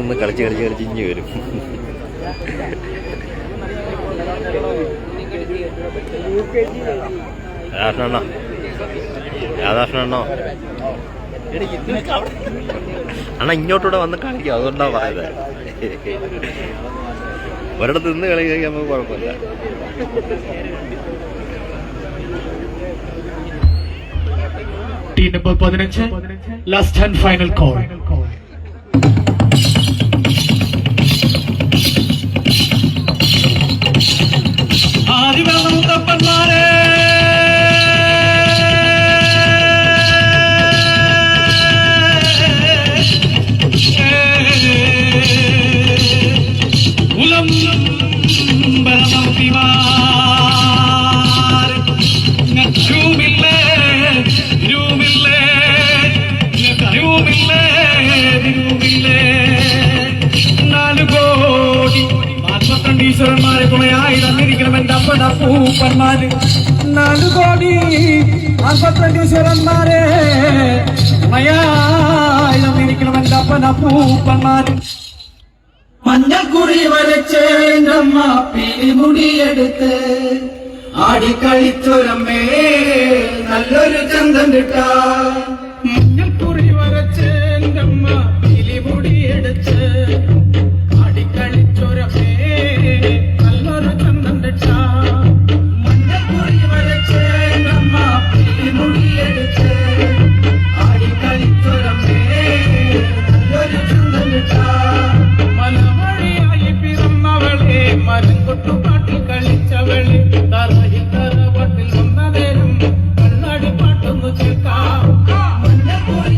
നിന്ന് കളിച്ച് ഇഞ്ഞ് വരും. രാധാകൃഷ്ണനോ അണ്ണ ഇങ്ങോട്ടൂടെ വന്ന് കളിക്കും, അതുകൊണ്ടാ പറയുന്നത്. ഒരിടത്ത് നിന്ന് കളി കഴിക്കാൻ നമുക്ക് കുഴപ്പമില്ല. Number 15 last and final call. ആദിവാസമുത്തപ്പന്മാരെ ഈശ്വരന്മാരെ തുണയായി തന്നിരിക്കണം എന്റെ അപ്പന പൂപ്പന്മാര്. 4 കോടി 42 ഈശ്വരന്മാരെ തുണയായി തന്നിരിക്കണം എന്റെ അപ്പന പൂപ്പന്മാര്. മഞ്ഞക്കുറി വരച്ചേണ്ടമ്മ പിരിമുടിയെടുത്ത് ആടിക്കളിച്ചൊരമ്മേ നല്ലൊരു ചന്തം കിട്ടാ. മഞ്ഞക്കുറി വരച്ചേണ്ടമ്മ പിരിമുടിയെടുത്ത് ആടിക്കളിച്ചൊരമ്മേ നല്ലൊരു ചന്തം കിട്ടാ. മഞ്ഞക്കുറി വരച്ചേണ്ടമ്മ പിരിമുടിയെടുത്ത് ആടിക്കളിച്ചൊരമ്മേ നല്ലൊരു ചന്തം കിട്ടാ. മലമഴയായി പിറന്നവളെ മരംകൊട്ടുപാട്ടിൽ കളിച്ചവളെ തറയിൽ തറവാട്ടിൽ വന്നതേരും കണ്ണാടി പാട്ടൊന്നു ചേർക്കാം. മഞ്ഞക്കുറി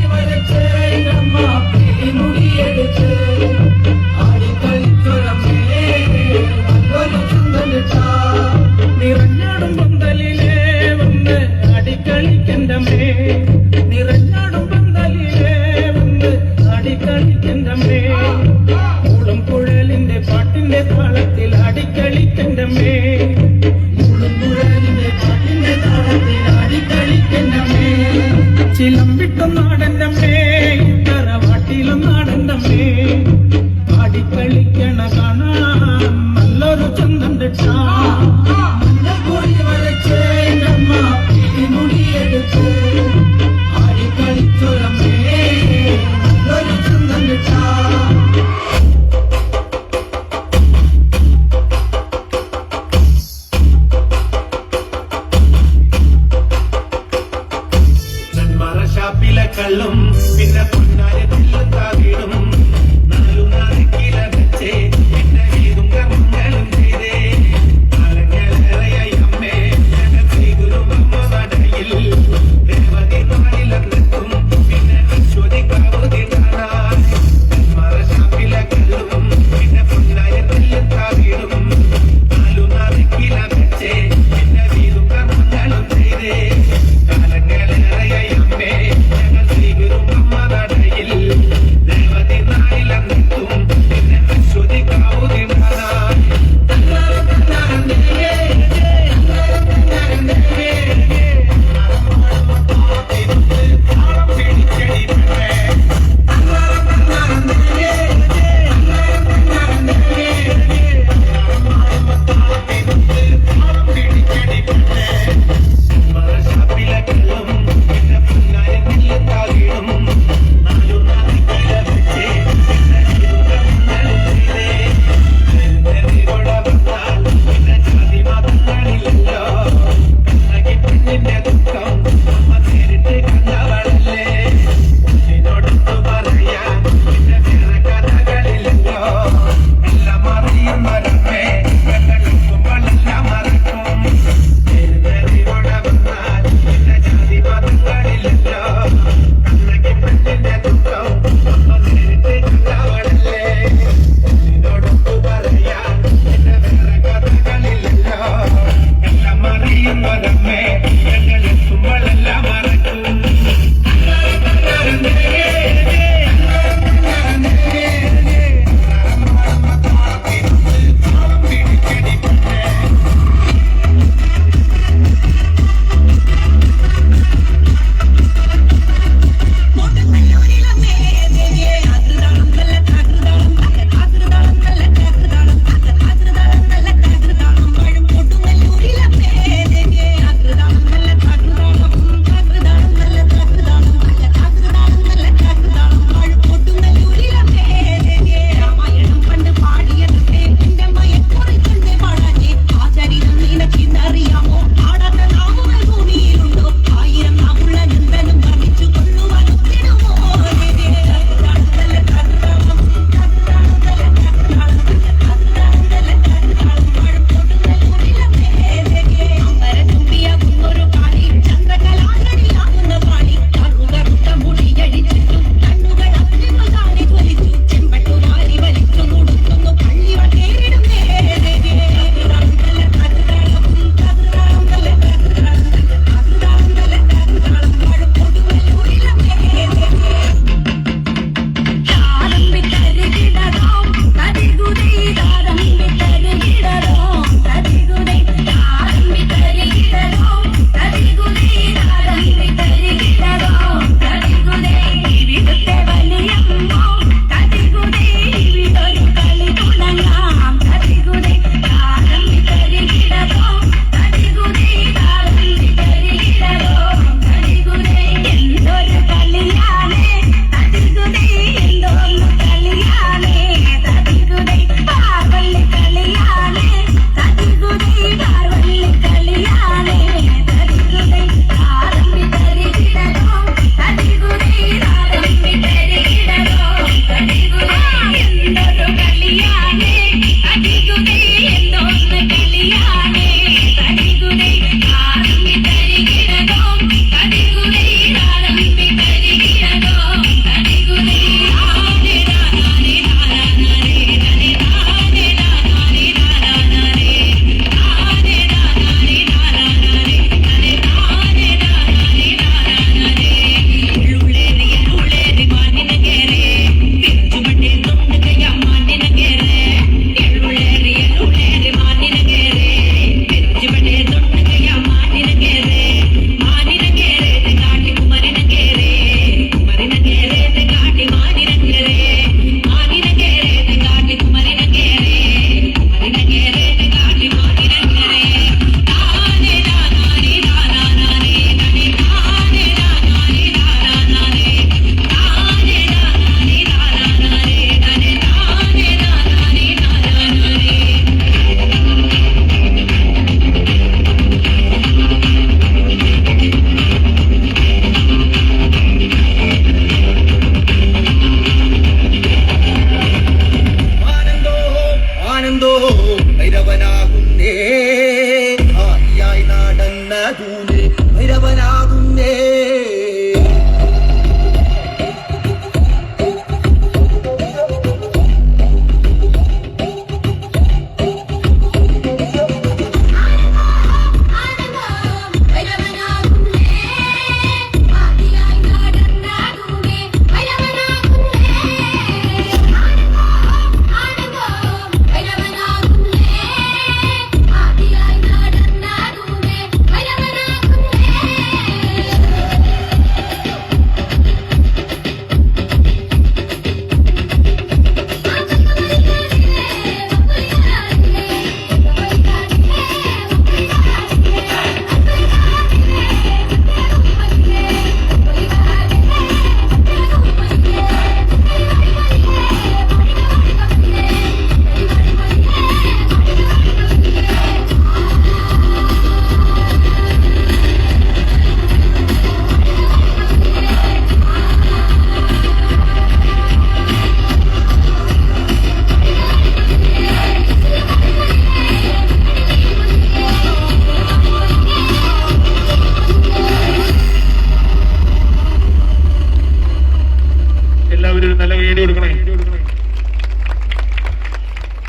കൊടുക്കണേ.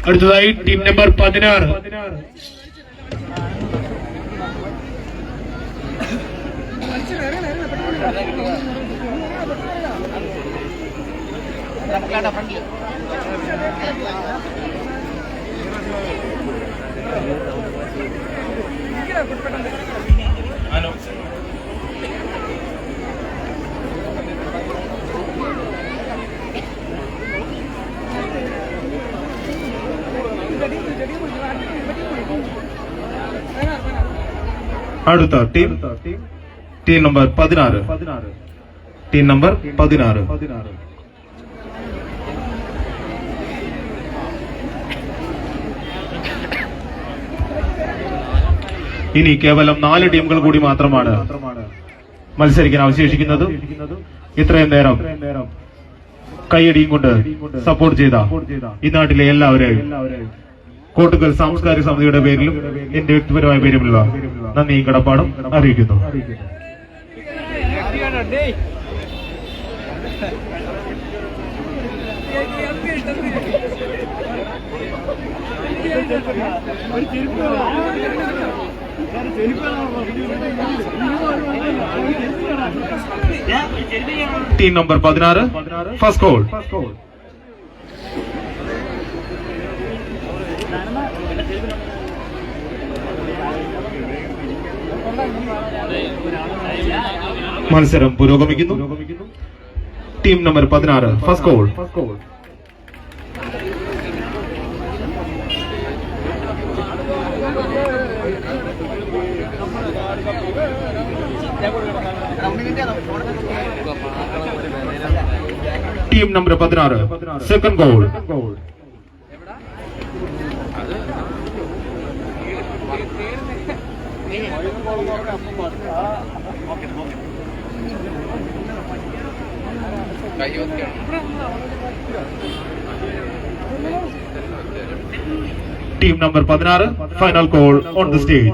അടുത്തതായി ടീം നമ്പർ 16. അടുത്ത ടീം നമ്പർ 16. Team number 16. ഇനി കേവലം 4 ടീമുകൾ കൂടി മാത്രമാണ് മത്സരിക്കാൻ അവശേഷിക്കുന്നത്. ഇത്രയും നേരം കൈയടിയും കൊണ്ട് സപ്പോർട്ട് ചെയ്ത ഈ നാട്ടിലെ എല്ലാവരെയും കോട്ടുകൽ സാംസ്കാരിക സമിതിയുടെ പേരിലും എന്റെ വ്യക്തിപരമായ പേരിലുള്ള നന്ദിയും കടപ്പാടും അറിയിക്കുന്നു. Team number 16 first goal. മത്സരം പുരോഗമിക്കുന്നു. Team number 16 first goal. Team number 16 second goal. Team number 16 final goal on the stage.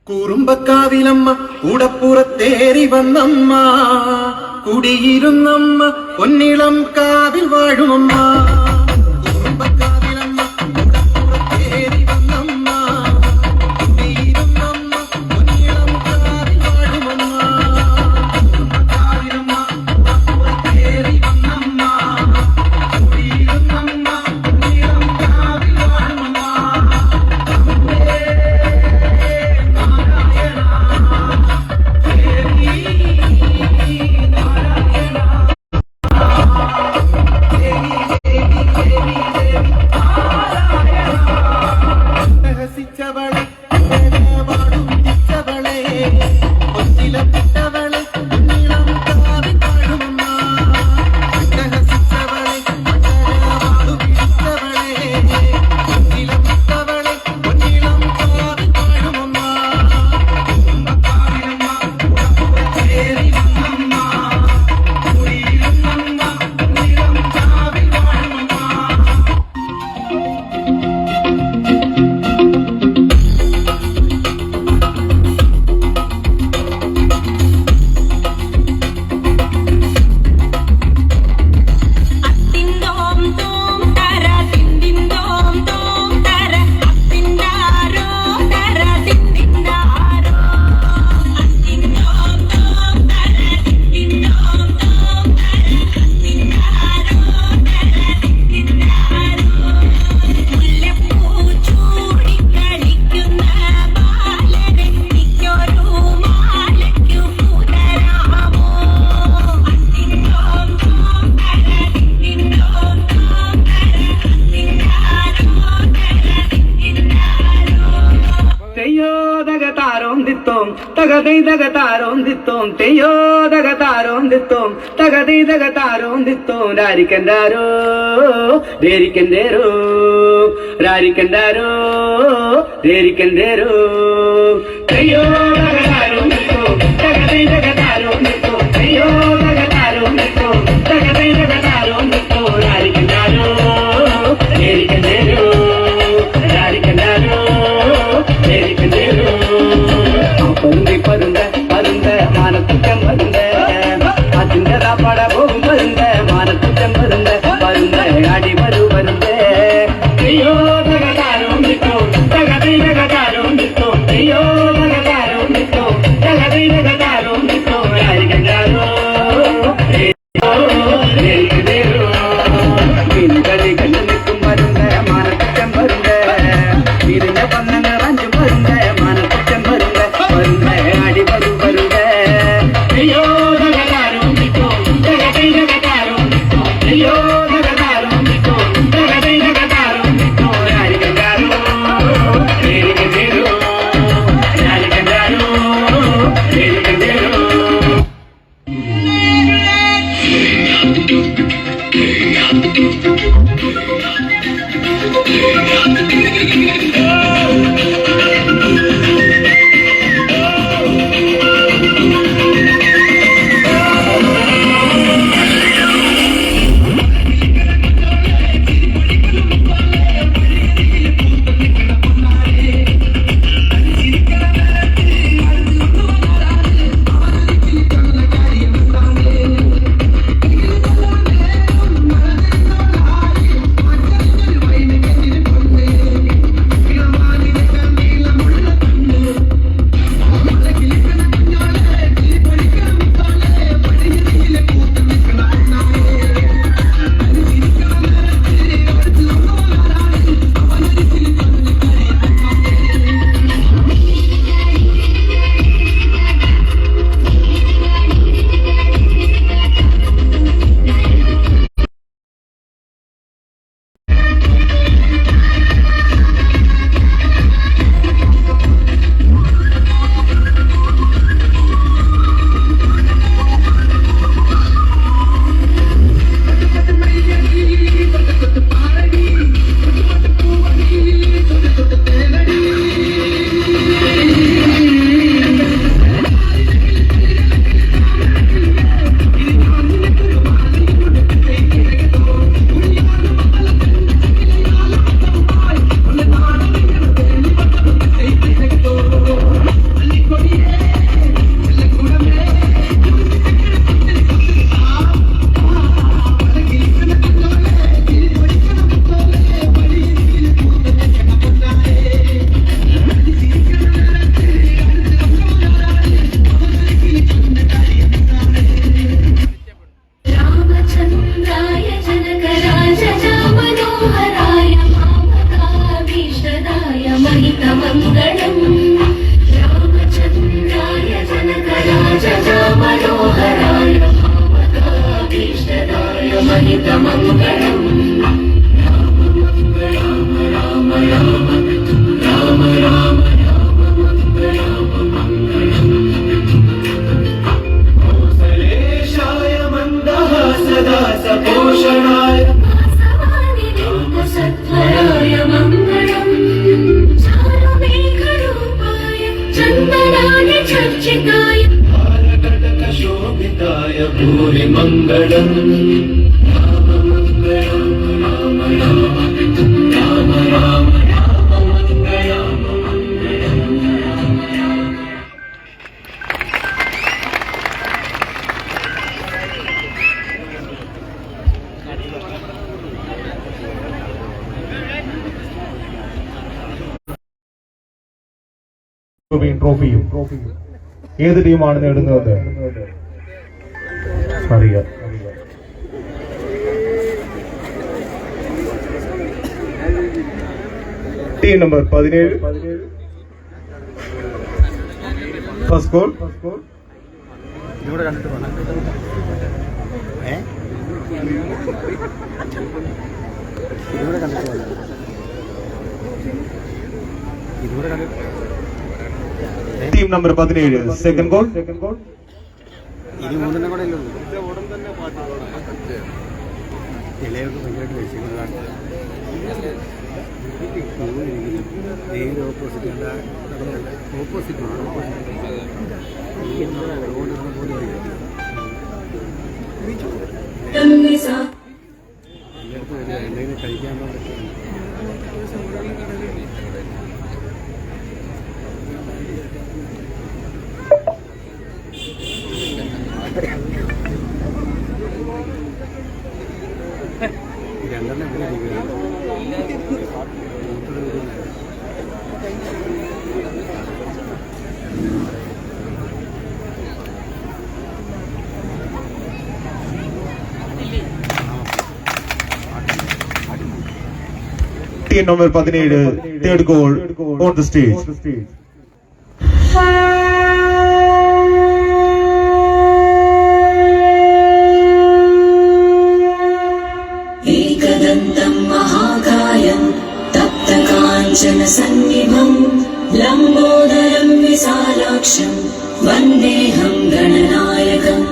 കുറുമ്പക്കാവിലമ്മ കൂടപ്പുറത്തേറി വന്നമ്മ കുടിയിരുന്നമ്മ പൊന്നിളം കാവിൽ വാഴുമമ്മ. കുറുമ്പക്കാവിലമ്മ കൂടപ്പുറത്തേറി വന്നമ്മ അട്ടഹസിച്ചവളെ വാടുവിച്ചവളെ ഒന്നിലപ്പെട്ടവളെ നീളം കാവി പാടുമമ്മ അട്ടഹസിച്ചവളെ വാടുവിച്ചവളെ ഒന്നിലപ്പെട്ടവളെ നീളം കാവി പാടുമമ്മ കുടുംബക്കാരിലമ്മ ചേരി വന്നമ്മ കുടിയിരുന്നമ്മ നീളം കാവി പാടുമമ്മ രാരിക്കണ്ടാരോ ദേരിക്കണ്ടേരോ രാരിക്കണ്ടാരോ ദേരിക്കണ്ടേരോ അയ്യോ തകതാരോ നിത്തോ തകതൈ തകതാരോ നിത്തോ അയ്യോ തകതാരോ നിത്തോ തകതൈ തകതാരോ നിത്തോ രാരിക്കണ്ടാരോ ദേരിക്കണ്ടേരോ രാരിക്കണ്ടാരോ ദേരിക്കണ്ടേരോ പരുന്തി പരുന്ത പരുന്ത മാനത്തുറ്റം പരുന്ത അതിന്റെ പട പോകും പരുന്ത മാനത്തുറ്റം പരുന്ത പരുന്ത അടി വരൂ പരുന്ത അയ്യോ തകതാരോ നിത്തോ തകതൈ തകതാരോ നിത്തോ അയ്യോ തകതാരോ നിത്തോ തകതൈ തകതാരോ നിത്തോ രാരിക്കണ്ടാരോ മീൻകളി കണ്ടു നിൽക്കും പരുന്ത മാനത്തുറ്റം പരുന്ത വീടിന്റെ പന്ന നിറഞ്ഞു പരുന്ത മാനത്തുറ്റം പരുന്ത പരുന്ത അടി വരൂ പരുന്ത അയ്യോ തകതാരോ നിത്തോ തകതൈ തകതാരോ നിത്തോ അയ്യോ തകതാരോ നിത്തോ തകതൈ തകതാരോ നിത്തോ രാരിക്കണ്ടാരോ രാരിക്കണ്ടേരോ രാരിക്കണ്ടാരോ രാരിക്കണ്ടേരോ Rama शोभिताय भूरि मङ्गलम् राम मङ्गलम् राम राम राम राम राम मङ्गलम् ട്രോഫിയും ഏത് ടീമാണ് നേടുന്നത് അറിയാം. Team number 17 first goal team number 17 second goal team number 17 third goal on the stage. एकदन्तं महाकायं तप्तकाञ्चन सन्निभं लम्बोदरं विशालाक्षं वन्देऽहं गणनायकम्.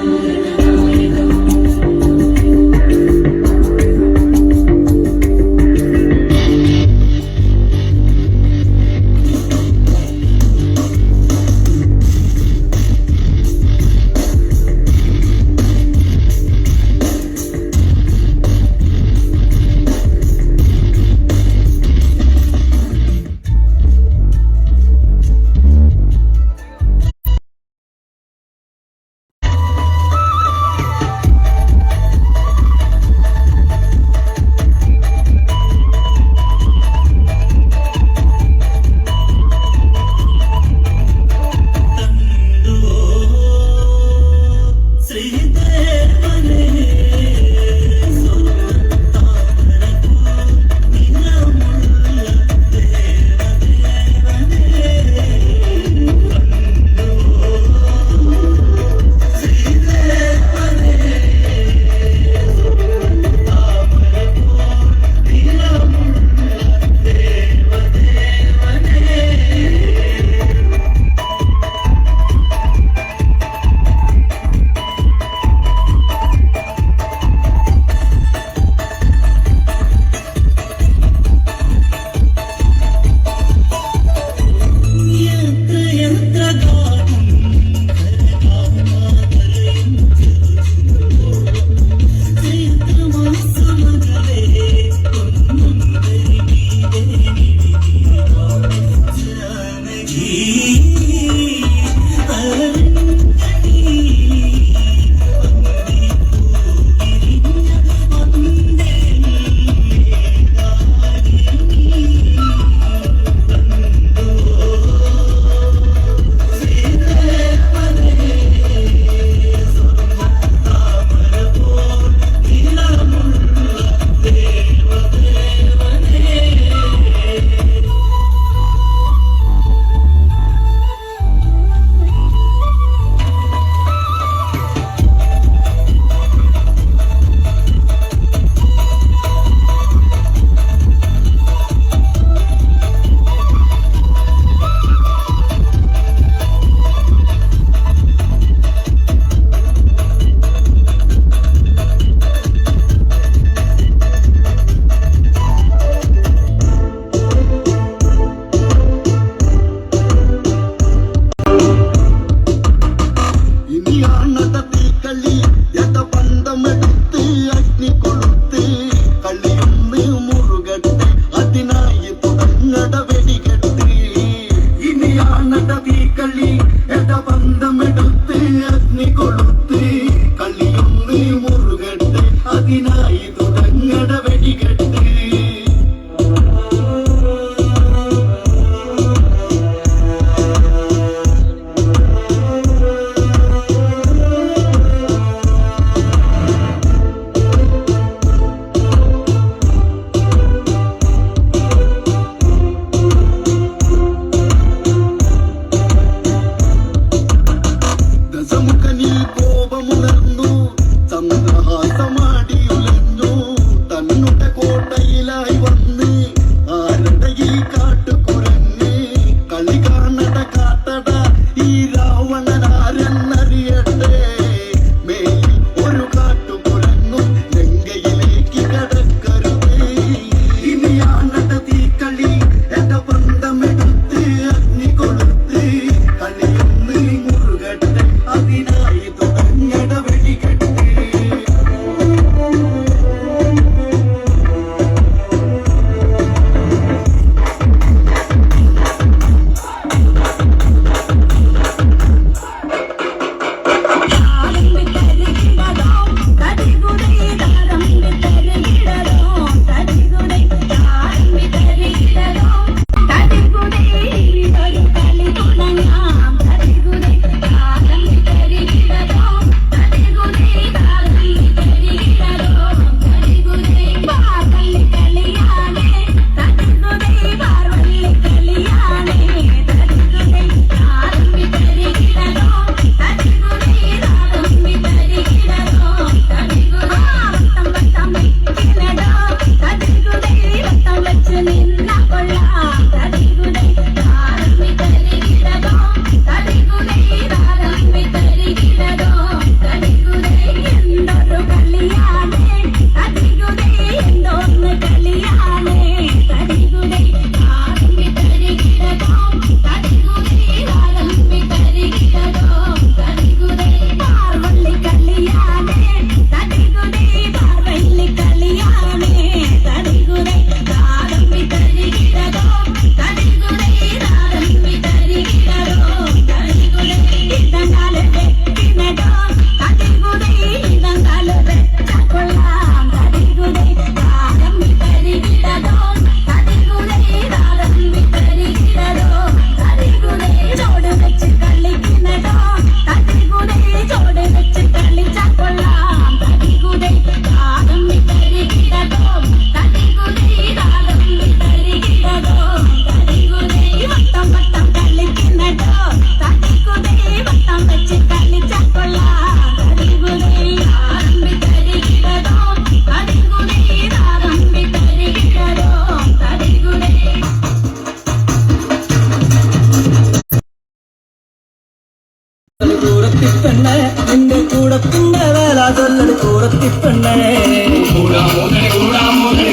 കൂടത്തിപ്പെണ്ണെ നിന്റെ കൂടത്തിന്റെ വേല ചൊല്ലടി കൂടത്തിപ്പെണ്ണെ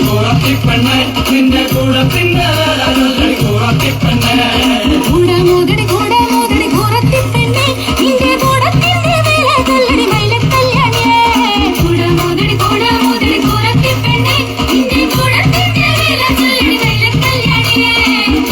കൂടത്തിപ്പെണ്ണെ നിന്റെ കൂടത്തിന്റെ വേല ചൊല്ലടി കൂടത്തിപ്പെണ്ണെ കൂടമോദടി കൂടമോദടി കൂടത്തിപ്പെണ്ണെ നിന്റെ കൂടത്തിന്റെ വേല ചൊല്ലടി മൈലക്കല്യാണിയേ കൂടമോദടി കൂടമോദടി കൂടത്തിപ്പെണ്ണെ നിന്റെ കൂടത്തിന്റെ വേല ചൊല്ലടി മൈലക്കല്യാണിയേ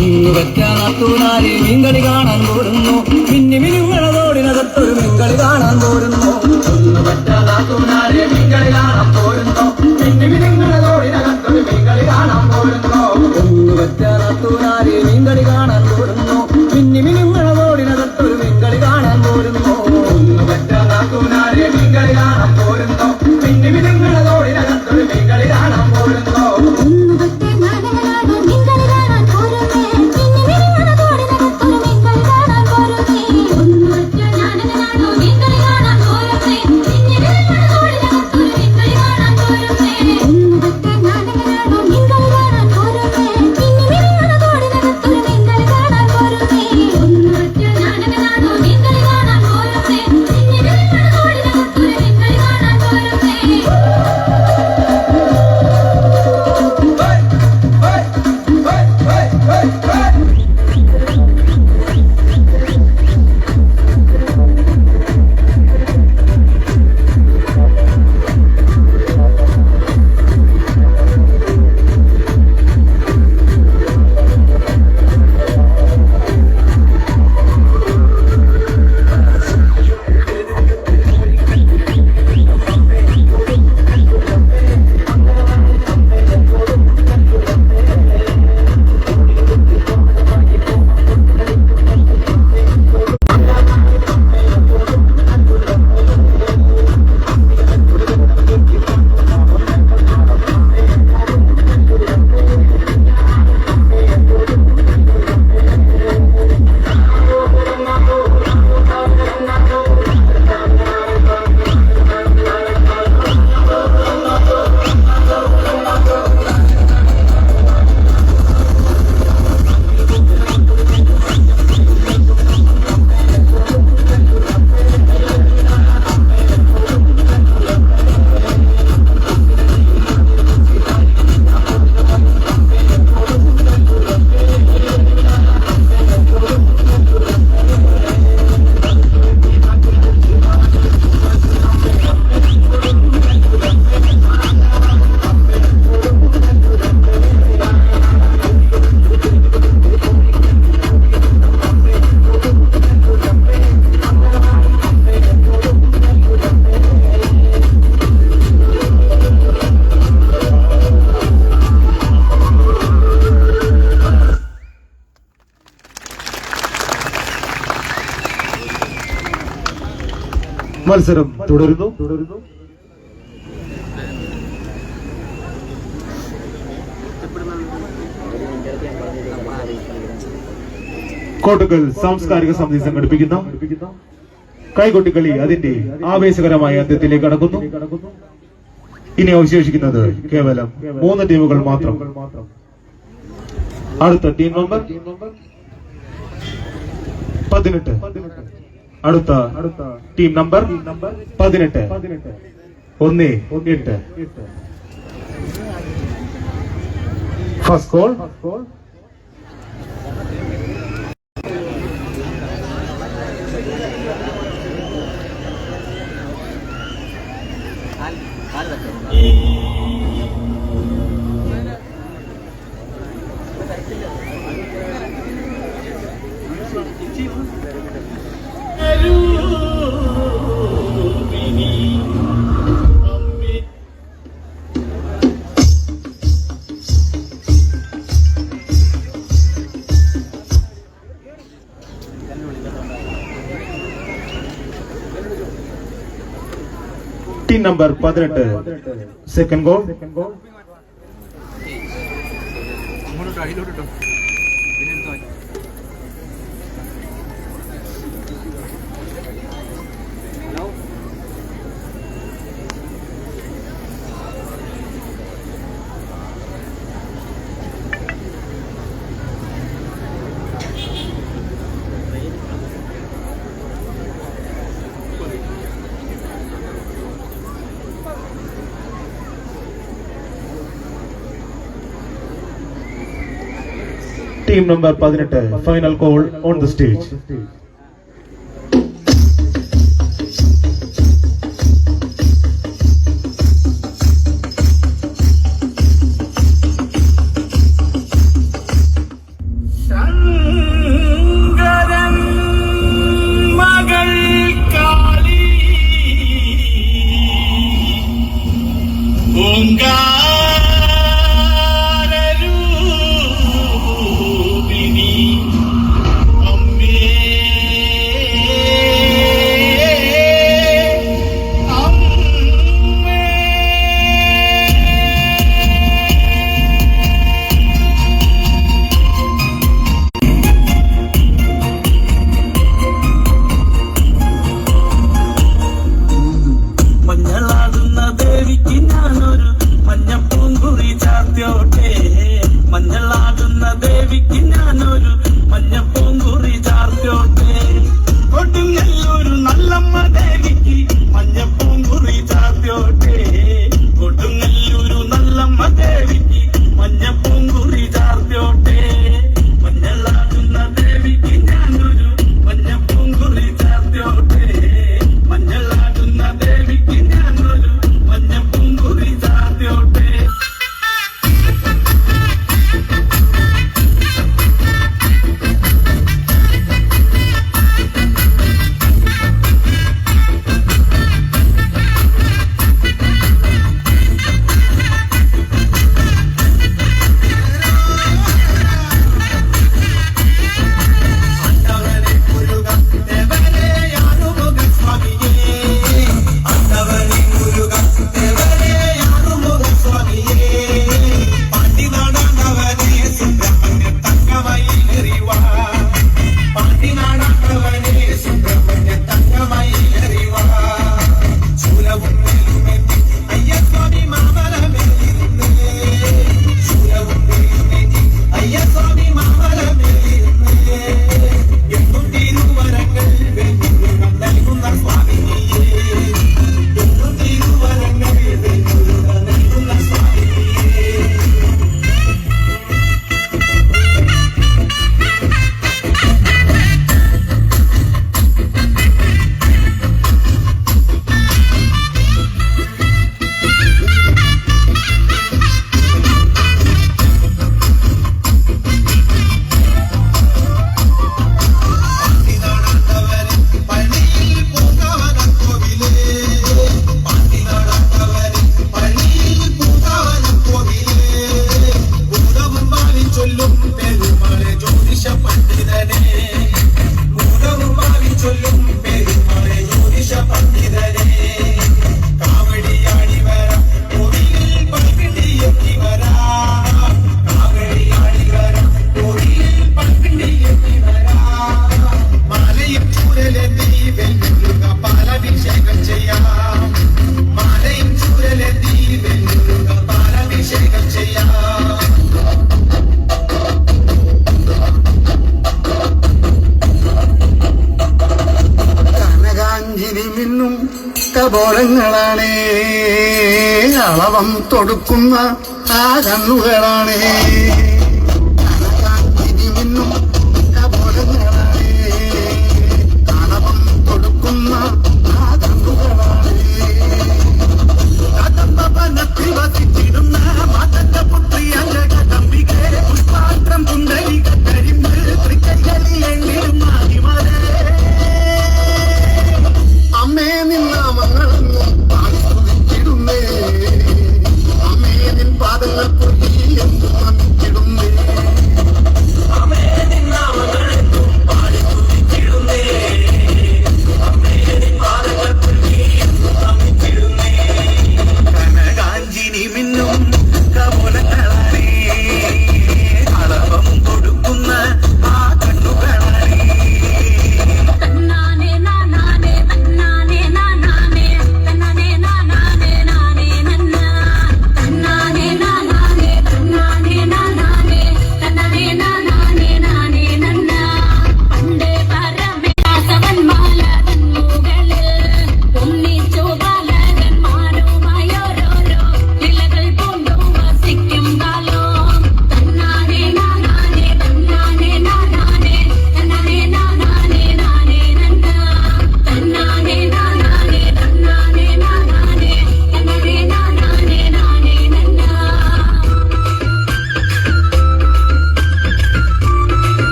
ഒന്ന് വെക്കാൻ നാത്തൂനാരി മീൻകളി കാണാൻ പോരുന്നു മിന്നി മിനുങ്ങളതോടിനകത്തൊരു മീൻകളി കാണാൻ പോരുന്നു ഒന്ന് വെക്കാൻ നാത്തൂനാരി മീൻകളി കാണാൻ പോരുന്നു മിന്നി മിനുങ്ങളതോടിനകത്തൊരു മീൻകളി കാണാൻ പോരുന്നു ഒന്ന് വെക്കാൻ നാത്തൂനാരി മീൻകളി കാണാൻ പോരുന്നു മിന്നി മിനുങ്ങളതോടിനകത്തൊരു മീൻകളി കാണാൻ പോരുന്നു ഒന്ന് വെക്കാൻ നാത്തൂനാരി മീൻകളി കാണാൻ പോരുന്നു മിന്നി മിനുങ്ങളതോടിനകത്തൊരു മീൻകളി കാണാൻ പോരുന്നു ഒന്നുപത്തെ നാടകനാടോ നിങ്ങളെ കാണാൻ പോരുന്നേ നിന്നിമിനുങ്ങടതോടിനകത്തൊരു നിങ്ങളെ കാണാൻ പോരുന്നേ ഒന്നുപത്തെ നാടകനാടോ നിങ്ങളെ കാണാൻ പോരുന്നേ നിന്നിമിനുങ്ങടതോടിനകത്തൊരു നിങ്ങളെ കാണാൻ പോരുന്നേ ഒന്നുപത്തെ നാടകനാടോ നിങ്ങളെ കാണാൻ പോരുന്നേ നിന്നിമിനുങ്ങടതോടിനകത്തൊരു നിങ്ങളെ കാണാൻ പോരുന്നേ ഒന്നുപത്തെ നാടകനാടോ നിങ്ങളെ കാണാൻ പോരുന്നേ നിന്നിമിനുങ്ങടതോടിനകത്തൊരു നിങ്ങളെ കാണാൻ പോരുന്നേ മത്സരം തുടരുന്നു. കോട്ടക്കൽ സാംസ്കാരിക സമിതി സംഘടിപ്പിക്കുന്ന കൈകൊട്ടിക്കളി അതിന്റെ ആവേശകരമായ അന്ത്യത്തിലേക്ക് കടക്കുന്നു. ഇനി അവശേഷിക്കുന്നത് കേവലം 3 ടീമുകൾ മാത്രം. അടുത്ത ടീം നമ്പർ 18. അടുത്ത team number 18. 1-8. First call. Team number 18. Second goal. Team number 18 final call on the stage. കബോളങ്ങളാണ്, അളവം തൊടുക്കുന്ന ആ കണ്ണുകളാണ്. മിന്നും കബോളങ്ങളാണ്, അളവം കൊടുക്കുന്ന ആ കണ്ണുകളാണ്. കടമ്പനത്തിൽ വസിച്ചിടുന്ന മാതന്റെ പുത്രിയല്ല കടമ്പികെ, പുഷ്പാത്രം കുണ്ടലിക കരിമ്പ് തൃക്കൈകളിലെങ്കിലും ആദിമരേ. അമ്മേ നിന്നാമങ്ങളെന്നും പാടിടുന്നേ, അമ്മേ നിൻ പാദങ്ങൾ പൊഴിയെന്നും നമിച്ചിടുന്നേ.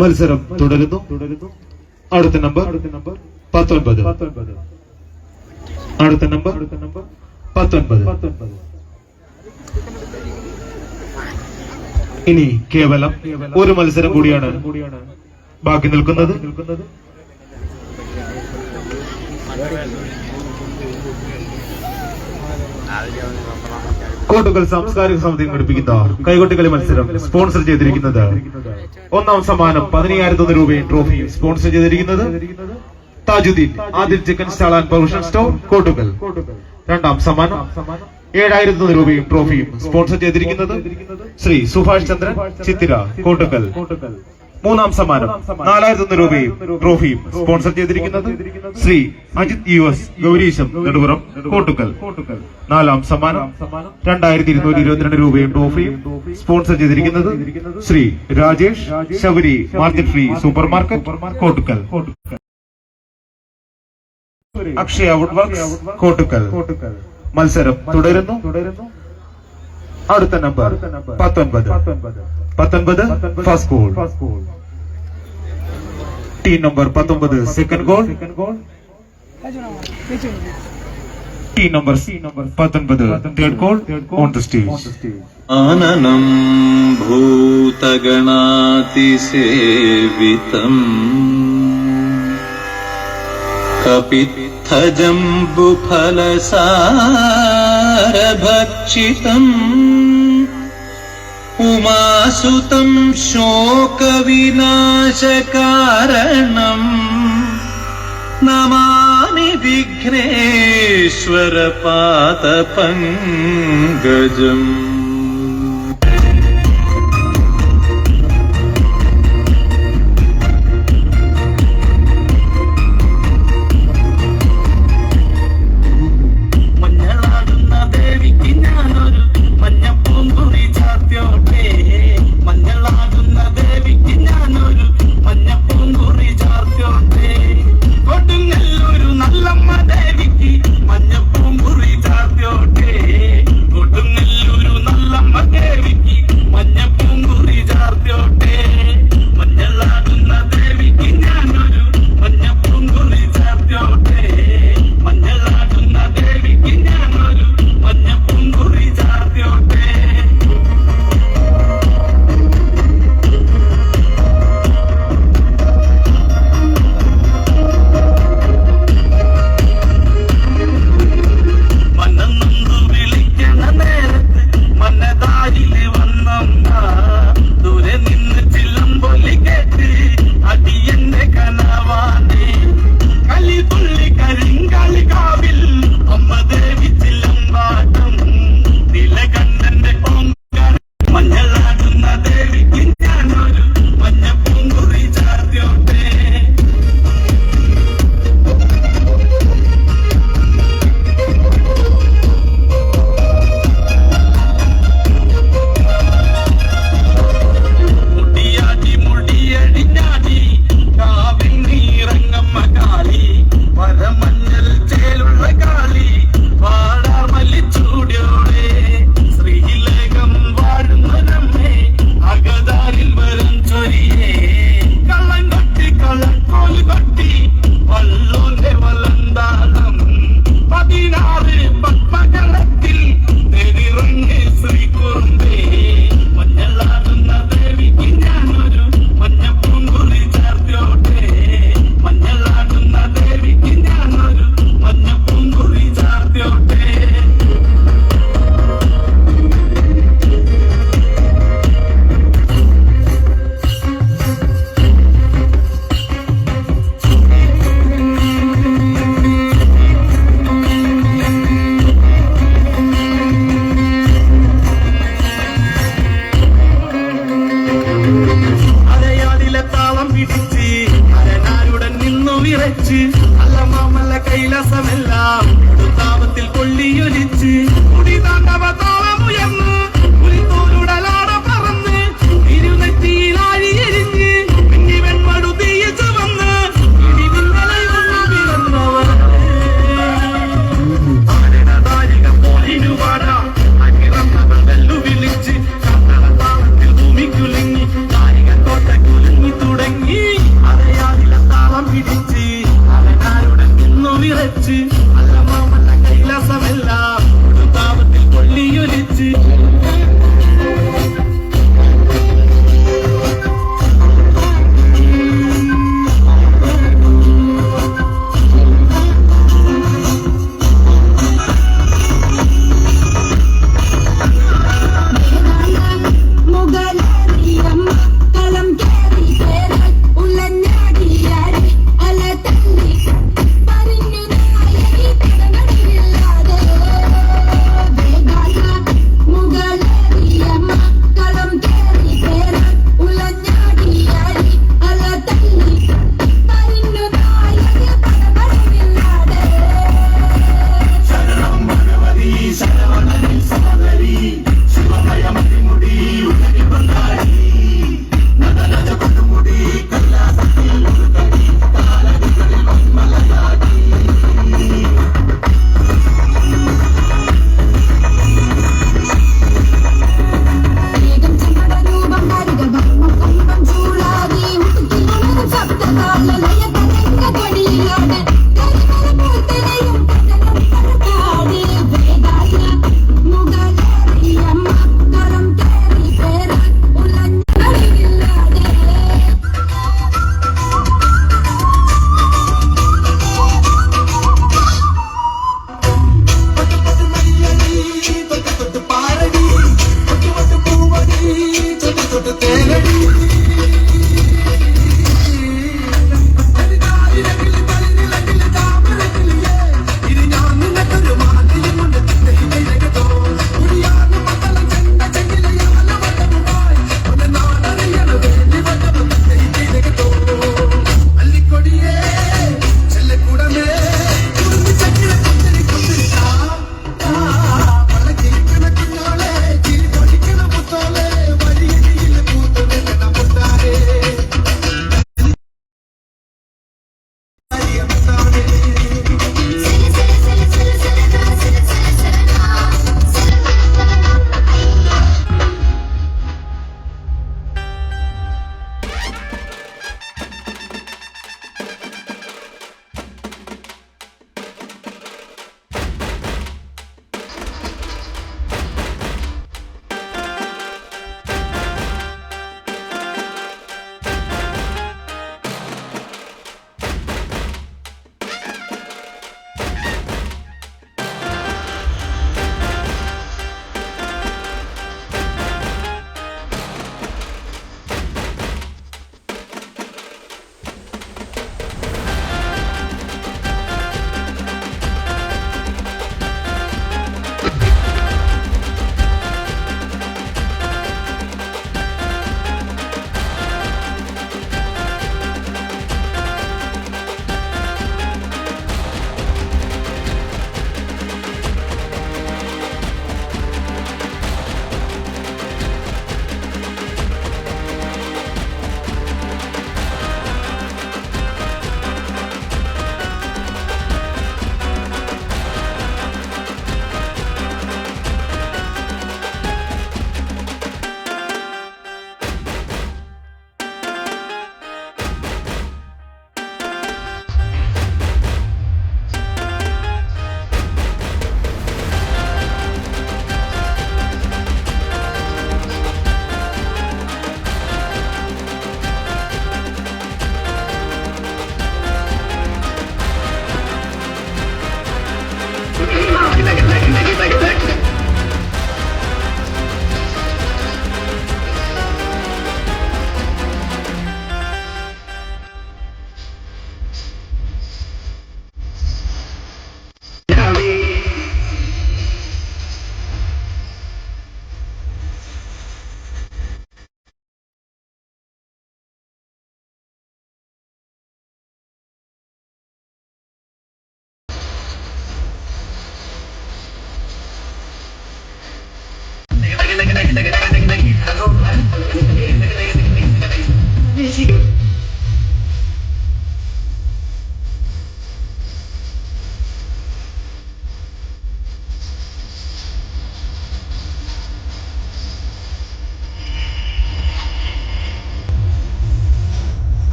മത്സരം തുടരുന്നു. അടുത്ത നമ്പർ 19. അടുത്ത നമ്പർ 19. ഇനി കേവലം ഒരു മത്സരം കൂടിയാണ് ബാക്കി നിൽക്കുന്നത്. കോട്ടുകൽ സാംസ്കാരിക സമിതി സംഘടിപ്പിക്കുന്ന കൈകൊട്ടിക്കളി മത്സരം സ്പോൺസർ ചെയ്തിരിക്കുന്നത് ഒന്നാം സമ്മാനം 15,000 രൂപയും ട്രോഫിയും സ്പോൺസർ ചെയ്തിരിക്കുന്നത് Tajuddin Adil chicken stall and provision store Kottukal. രണ്ടാം സമ്മാനം 7,000 രൂപയും ട്രോഫിയും സ്പോൺസർ ചെയ്തിരിക്കുന്നത് ശ്രീ സുഭാഷ് ചന്ദ്രൻ ചിത്തിര കോട്ടുകൽ. മൂന്നാം സമ്മാനം 4,000 രൂപയും ട്രോഫിയും സ്പോൺസർ ചെയ്തിരിക്കുന്നത് ശ്രീ അജിത് US ഗൗരീശം നെടുപുറം കോട്ടുകൽ. നാലാം സമ്മാനം 2,222 രൂപയും ട്രോഫിയും സ്പോൺസർ ചെയ്തിരിക്കുന്നത് Shri Rajesh Shabari market free supermarket Kottukal. Akshaya wood works Kottukal. മത്സരം തുടരുന്നു. അടുത്ത number 19 first goal. Team number 19 second goal. Team number 19 third goal on the stage. ആനനം ഭൂതഗണാതിസേവിതം കപിത്തജംബുഫലസാരഭക്ഷിതം ഉമാസുതം ശോകവിനാശകാരണം നമാമി വിഘ്നേശ്വര പാദപങ്കജം.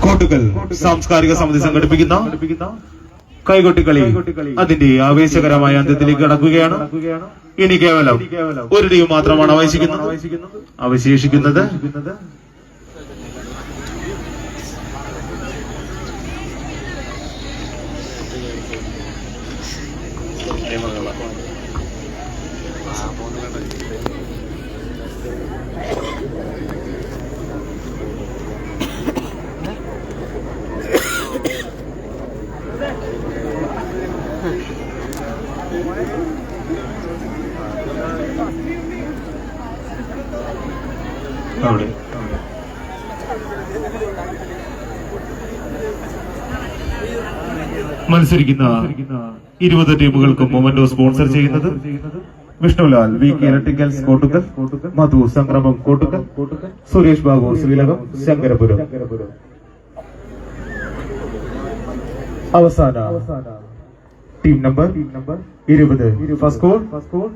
കോട്ടുകൽ സാംസ്കാരിക സമിതി സംഘടിപ്പിക്കുന്ന കൈകൊട്ടിക്കളി അതിന്റെ ആവേശകരമായ അന്ത്യത്തിലേക്ക് കടക്കുകയാണ്. ഇനി കേവലം ഒരു ടീം മാത്രമാണ് അവശേഷിക്കുന്നത്. അവിടെ മത്സരിക്കുന്ന 20 ടീമുകൾക്കും മൊമെന്റോ സ്പോൺസർ ചെയ്യുന്നത് വിഷ്ണുലാൽ VK ഇലക്ട്രിക്കൽസ് കോട്ടുക്കൽ, മധു സംക്രമം കോട്ടുക്കൽ, സുരേഷ് ബാബു ശ്രീലകം ശങ്കരപുരം. അവസാന team number 20 first score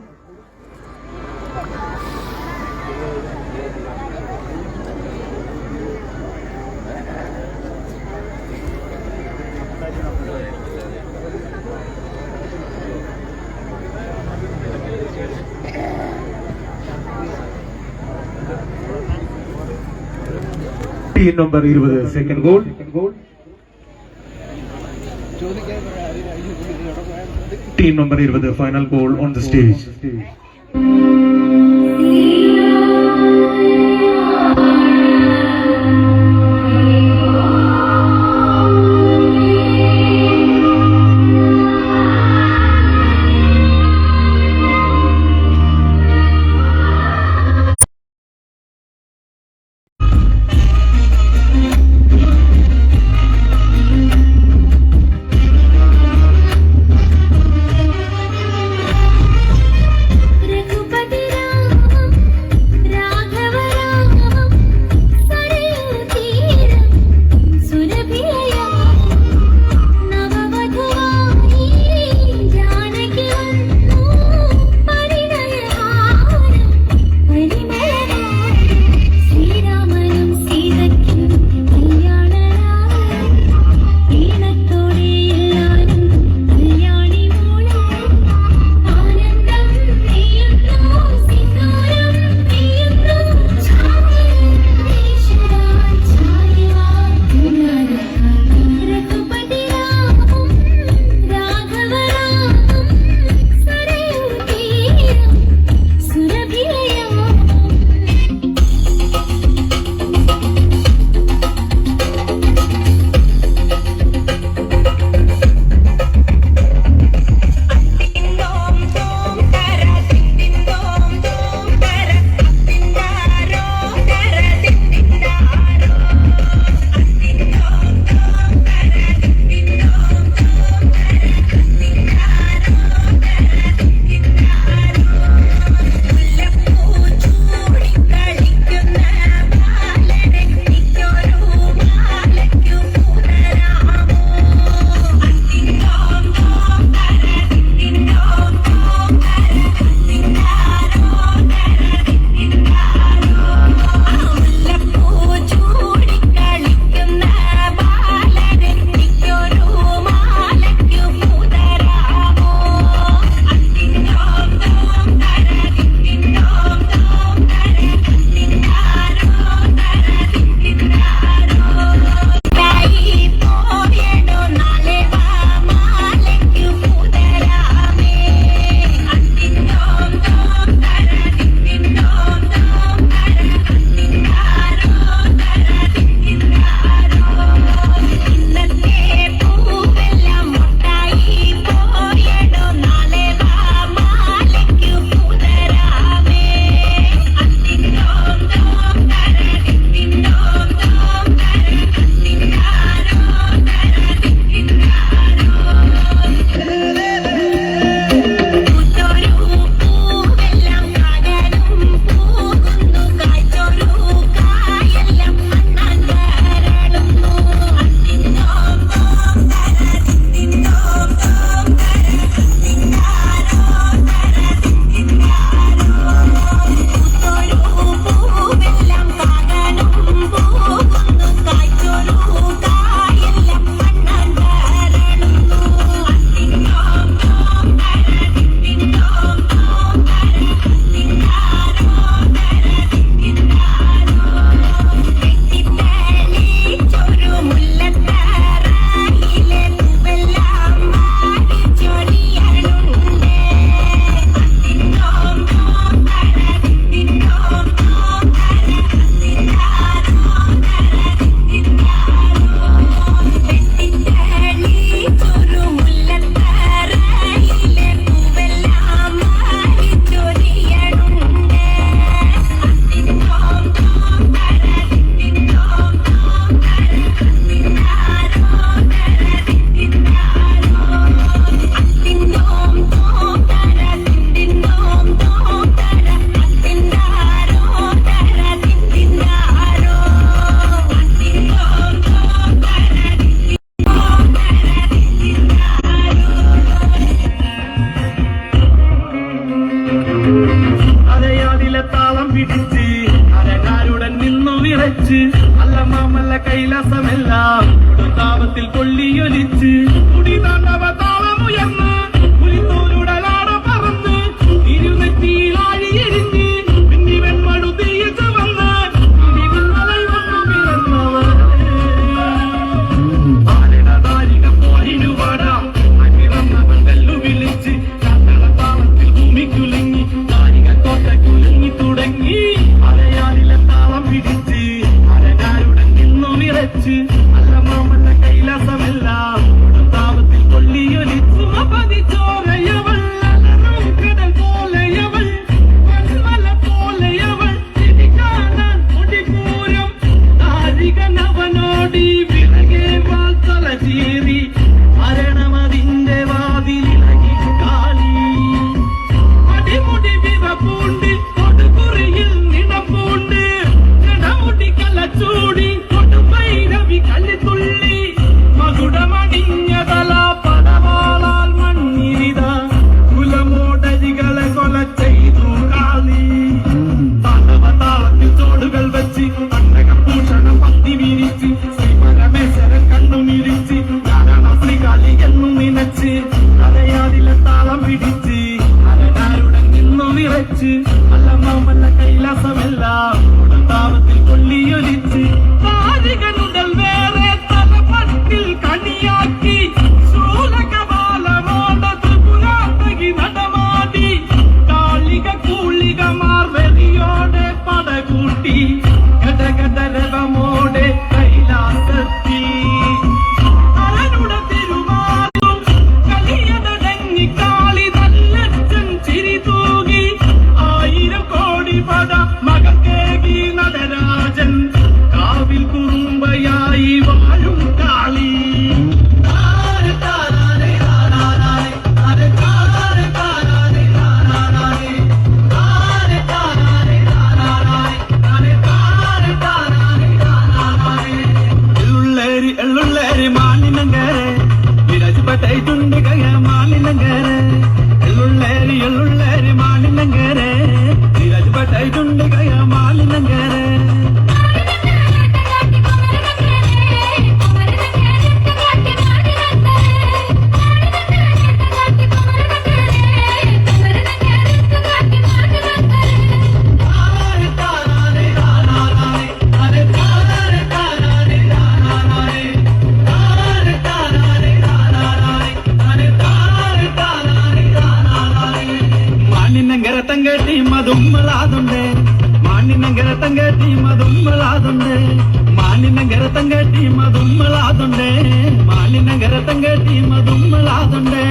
team number 20 second goal. Team number 20 final goal on the stage. Raghupati കൊള്ളിയൊലിച്ച് കുടിതാണ്ടവ താളമുയർന്ന് പുലിത്തോലുടലാട പറന്ന് ഇരുനെറ്റിയിലാഴിയെരിഞ്ഞ് പിന്നി വെൺമടുതിയിൽ ചവന്ന് ഇടിമിന്നലായി വന്നു പിറന്നവർ ആലിടതാരിക പോയിടുവാടാം അകിറന്നവൻ കല്ലു വിളിച്ച് കണ്ടളത്താളത്തിൽ ഭൂമിക്കുലുങ്ങി താരിക കോട്ട കുലുങ്ങി തുടങ്ങി അലയാലിലെ താളം പിടിച്ച് അരകാരുടൻ നിന്നു വിറച്ച് അല്ലമാമല്ല കൈലാസമെല്ലാം താപത്തിൽ കൊള്ളിയൊലിച്ചു പതിച്ചോരയവൾ കടൽ പോലെയവൾ മല പോലെയവൾ കാണാൻ കൊടിപൂരം താരികനവനോടി വിലകെ വാൽത്തല ചീറി മരണമതിന്റെ വാതിലിളകി കാളി അടിമുടി വിറപ്പൂണ്ട് കൊടുകുറിയിൽ നിണപ്പൂണ്ട് ജടമുടി കലച്ചൂടി കൊടുമ്പൈരവി കല്ലിത്തുള്ളി മകുടമണിഞ്ഞതല പടവാളാൽ മണ്ണിരിത കുലമോടരികളെ കൊല ചെയ്തു കാളി താളത്തിൽ ചോടുകൾ വെച്ച് ഭൂഷണം പത്തി വിരിച്ച് ശ്രീപരമേശ്വരൻ കണ്ണുമിരിച്ച് ശ്രീകാളി എന്നു നിനച്ച് അലയാതിലെ താളം പിടിച്ച് അലനാരുടൻ നിന്നു വിറച്ച് അല്ലമാമല്ല കൈലാസമെല്ലാം താപത്തിൽ കൊള്ളിയൊലിച്ച് താരികനുടൽ വേറെ തലപ്പട്ടിൽ കണിയാക്കി ശൂലകപാലമോട ത്രിപുരാതകി നടമാടി കാളിക കൂളികമാർ വെറിയോടെ പടകൂട്ടി ഗടഗടരവമോടെ കൈലാസത്തിൽ അരനുടെ തിരുമാറും കലിയതടങ്ങി കാളി നല്ലച്ചൻ ചിരി തൂകി 1000 കോടി പട മകക്കേകി നടരാജൻ കാവിൽ കുറുമ്പയായി വാഴും കാളി എള്ളുള്ളേരി എള്ളുള്ളേരി മാലിനങ്കരെ വിരജുപട്ടൈട്ടുണ്ട് കയ മാലിനങ്കരെ എള്ളുള്ളേരി എള്ളുള്ളേരി മാലിനങ്കരെ വിരജുപട്ടൈട്ടുണ്ട് കയ മാലിനങ്കരെ മാനിനങ്കര തങ്കട്ടി മതുമ്മലാതുണ്ട് മാനിനങ്കര തങ്കട്ടി മതുമ്മലാതുണ്ട് മാനിനങ്കര തങ്കട്ടി മതുമ്മലാതുണ്ട് മാനിനങ്കര തങ്കട്ടി മതുമ്മലാതുണ്ട്